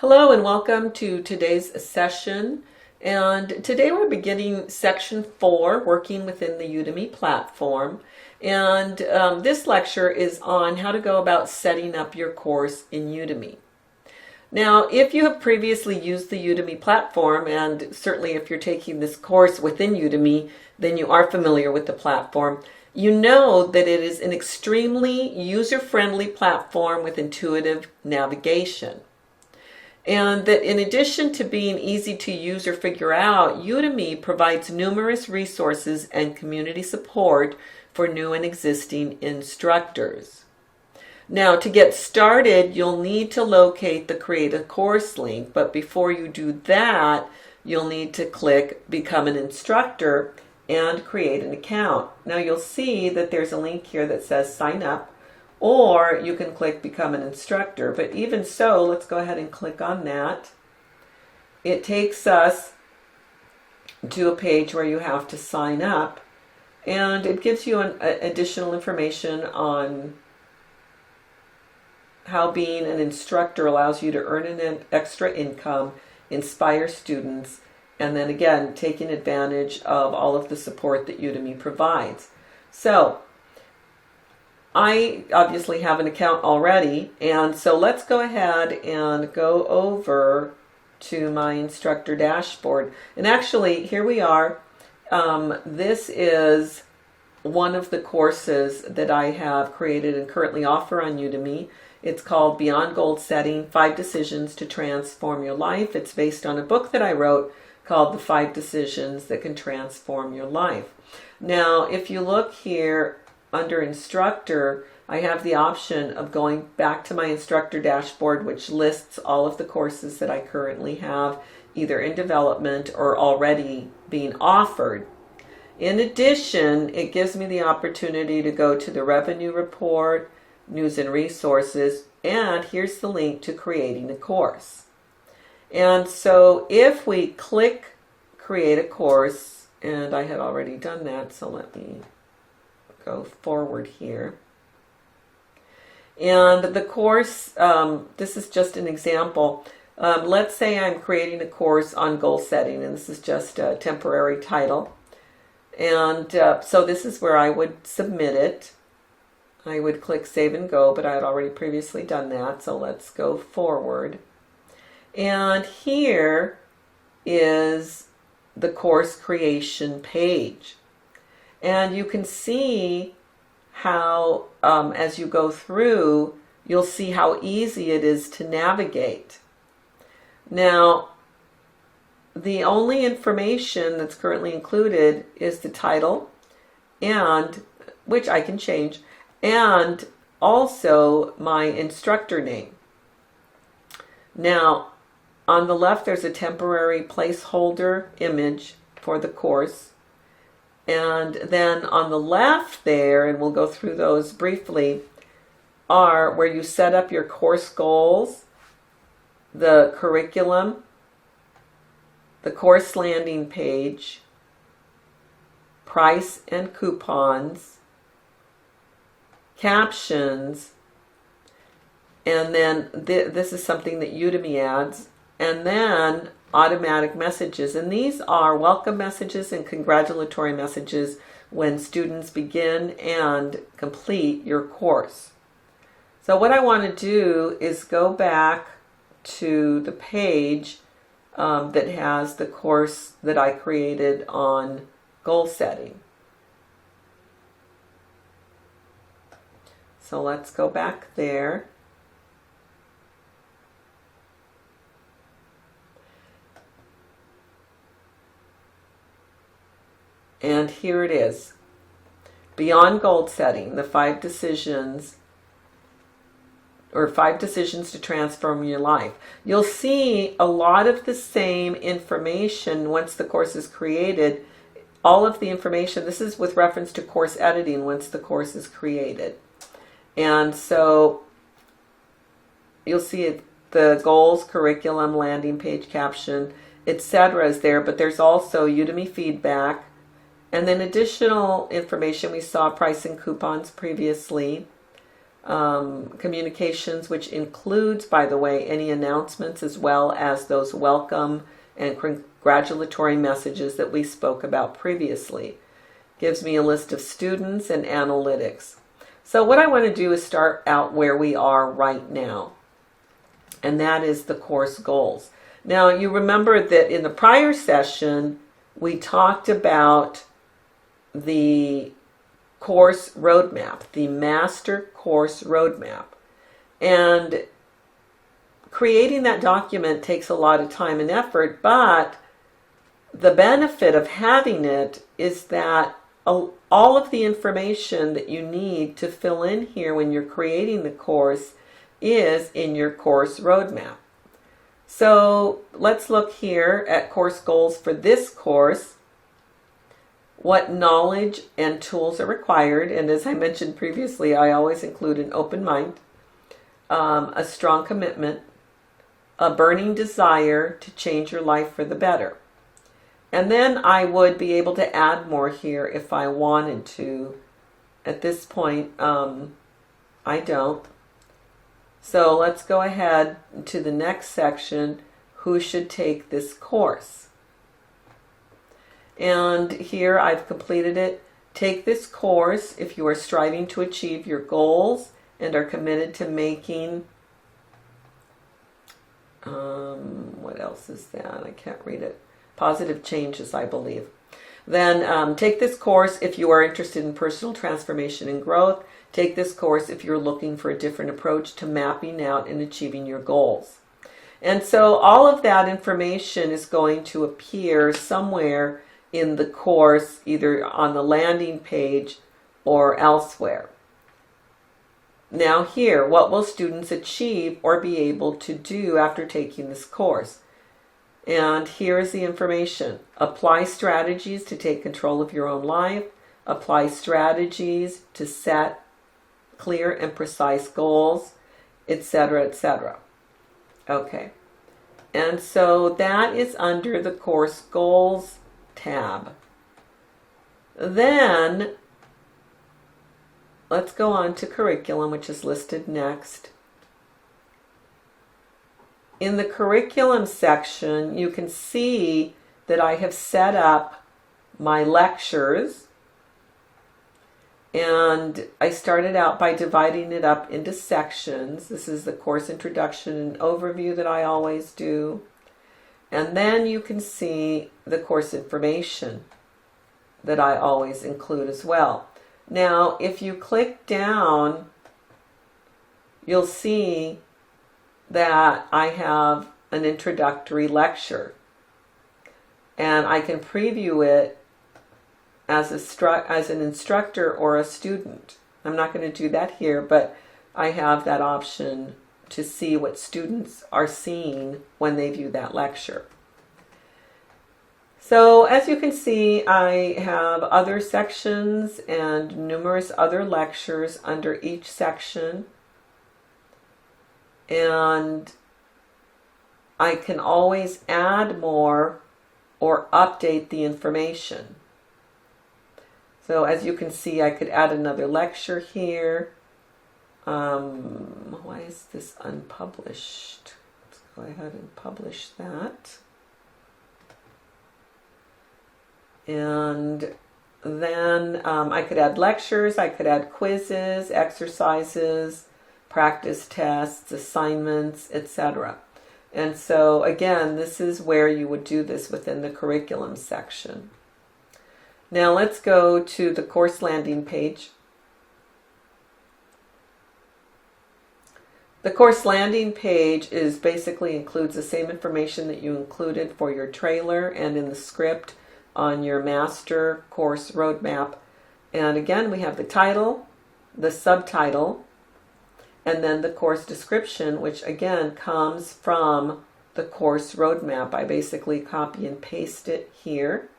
Hello and welcome to today's session. And today we're beginning section 4, working within the Udemy platform. And this lecture is on how to go about setting up your course in Udemy. Now, if you have previously used the Udemy platform, and certainly if you're taking this course within Udemy, then you are familiar with the platform. You know that it is an extremely user-friendly platform with intuitive navigation. And that in addition to being easy to use or figure out, Udemy provides numerous resources and community support for new and existing instructors. Now, to get started, you'll need to locate the Create a Course link, but before you do that, you'll need to click Become an Instructor and create an account. Now, you'll see that there's a link here that says Sign Up, or you can click Become an Instructor. But even so, let's go ahead and click on that. It takes us to a page where you have to sign up, and it gives you additional information on how being an instructor allows you to earn an extra income, inspire students, and then again, taking advantage of all of the support that Udemy provides. So, I obviously have an account already, and so let's go ahead and go over to my instructor dashboard. And actually, here we are. This is one of the courses that I have created and currently offer on Udemy. It's called Beyond Goal Setting, 5 Decisions to Transform Your Life. It's based on a book that I wrote called The 5 Decisions That Can Transform Your Life. Now, if you look here under Instructor, I have the option of going back to my instructor dashboard, which lists all of the courses that I currently have, either in development or already being offered. In addition, it gives me the opportunity to go to the revenue report, news and resources, and here's the link to creating a course. And so if we click create a course, and I had already done that, so let me go forward here. And the course, this is just an example. Let's say I'm creating a course on goal setting, and this is just a temporary title. And so this is where I would submit it. I would click Save and Go, but I had already previously done that, so let's go forward. And here is the course creation page. And you can see how, as you go through, you'll see how easy it is to navigate. Now, the only information that's currently included is the title, and which I can change, and also my instructor name. Now, on the left, there's a temporary placeholder image for the course. And then on the left there, and we'll go through those briefly, are where you set up your course goals, the curriculum, the course landing page, price and coupons, captions, and then this is something that Udemy adds, and then automatic messages. And these are welcome messages and congratulatory messages when students begin and complete your course. So what I want to do is go back to the page that has the course that I created on goal setting. So let's go back there. And here it is. Beyond Goal Setting, the 5 decisions, or 5 decisions to transform your life. You'll see a lot of the same information once the course is created. All of the information, this is with reference to course editing once the course is created. And so you'll see the goals, curriculum, landing page, caption, etc. is there, but there's also Udemy feedback, and then additional information. We saw price and coupons previously. communications, which includes, by the way, any announcements as well as those welcome and congratulatory messages that we spoke about previously. Gives me a list of students and analytics. So what I want to do is start out where we are right now, and that is the course goals. Now, you remember that in the prior session, we talked about the course roadmap, the master course roadmap. And creating that document takes a lot of time and effort, but the benefit of having it is that all of the information that you need to fill in here when you're creating the course is in your course roadmap. So let's look here at course goals for this course. What knowledge and tools are required, and as I mentioned previously, I always include an open mind, a strong commitment, a burning desire to change your life for the better. And then I would be able to add more here if I wanted to. At this point, I don't. So let's go ahead to the next section, who should take this course. And here I've completed it. Take this course if you are striving to achieve your goals and are committed to making, what else is that? I can't read it. Positive changes, I believe. Then take this course if you are interested in personal transformation and growth. Take this course if you're looking for a different approach to mapping out and achieving your goals. And so all of that information is going to appear somewhere in the course, either on the landing page or elsewhere. Now here, what will students achieve or be able to do after taking this course? And here is the information. Apply strategies to take control of your own life. Apply strategies to set clear and precise goals, etc., etc. Okay. And so that is under the course goals tab. Then let's go on to curriculum, which is listed next. In the curriculum section, you can see that I have set up my lectures, and I started out by dividing it up into sections. This is the course introduction and overview that I always do. And then you can see the course information that I always include as well. Now, if you click down, you'll see that I have an introductory lecture, and I can preview it as an instructor or a student. I'm not going to do that here, but I have that option to see what students are seeing when they view that lecture. So as you can see, I have other sections and numerous other lectures under each section. And I can always add more or update the information. So as you can see, I could add another lecture here. Why is this unpublished? Let's go ahead and publish that. And then I could add lectures, I could add quizzes, exercises, practice tests, assignments, etc. And so again, this is where you would do this within the curriculum section. Now let's go to the course landing page. The course landing page basically includes the same information that you included for your trailer and in the script on your master course roadmap. And again, we have the title, the subtitle, and then the course description, which again comes from the course roadmap. I basically copy and paste it here.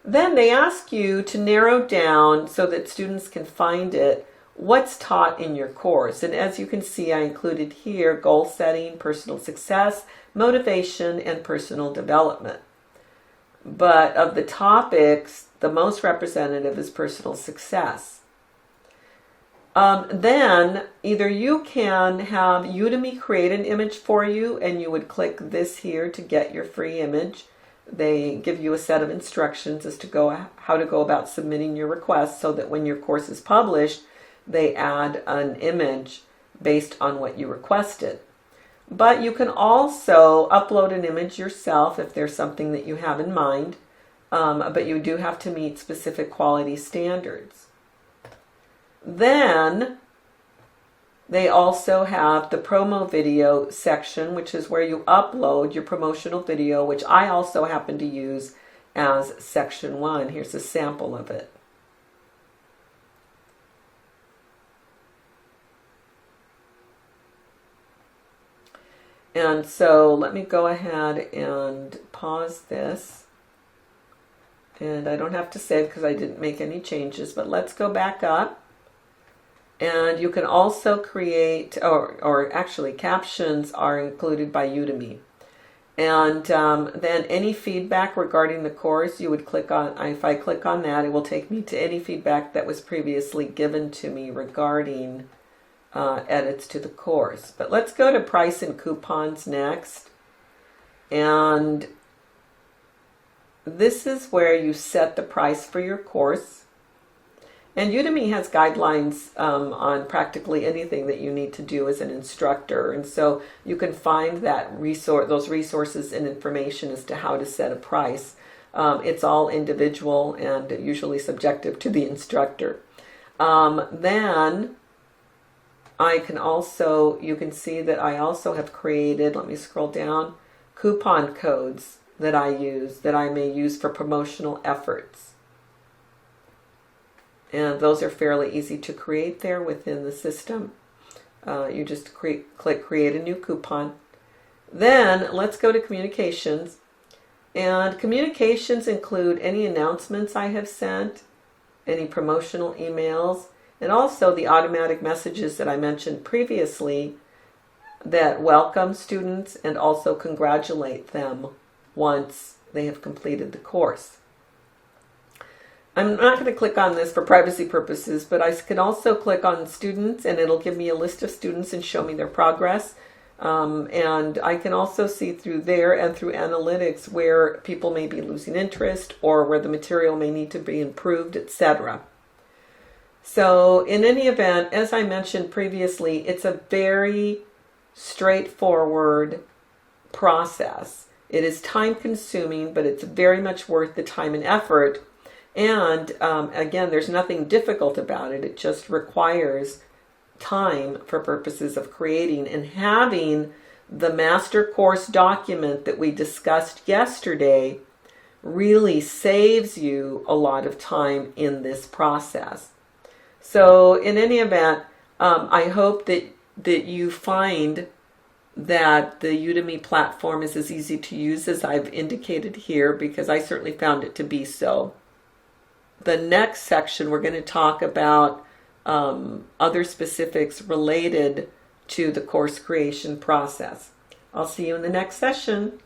Then they ask you to narrow down so that students can find it, what's taught in your course. And as you can see, I included here goal setting, personal success, motivation, and personal development. But of the topics, the most representative is personal success. Then either you can have Udemy create an image for you, and you would click this here to get your free image. They give you a set of instructions as to how to go about submitting your request, so that when your course is published, they add an image based on what you requested. But you can also upload an image yourself if there's something that you have in mind, but you do have to meet specific quality standards. Then they also have the promo video section, which is where you upload your promotional video, which I also happen to use as section 1. Here's a sample of it. And so let me go ahead and pause this. And I don't have to save because I didn't make any changes, but let's go back up. And you can also create, or actually captions are included by Udemy. And then any feedback regarding the course, you would click on, if I click on that, it will take me to any feedback that was previously given to me regarding edits to the course. But let's go to price and coupons next. And this is where you set the price for your course. And Udemy has guidelines on practically anything that you need to do as an instructor. And so you can find those resources and information as to how to set a price. It's all individual and usually subjective to the instructor. Then you can see that I also have created, let me scroll down, coupon codes that I may use for promotional efforts. And those are fairly easy to create there within the system. You just click create a new coupon. Then let's go to communications. And communications include any announcements I have sent, any promotional emails, and also the automatic messages that I mentioned previously that welcome students and also congratulate them once they have completed the course. I'm not going to click on this for privacy purposes, but I can also click on students and it'll give me a list of students and show me their progress. And I can also see through there and through analytics where people may be losing interest or where the material may need to be improved, etc. So in any event, as I mentioned previously, it's a very straightforward process. It is time consuming, but it's very much worth the time and effort. And again, there's nothing difficult about it. It just requires time for purposes of creating and having the master course document that we discussed yesterday really saves you a lot of time in this process. So in any event, I hope that you find that the Udemy platform is as easy to use as I've indicated here, because I certainly found it to be so. The next section, we're going to talk about other specifics related to the course creation process. I'll see you in the next session.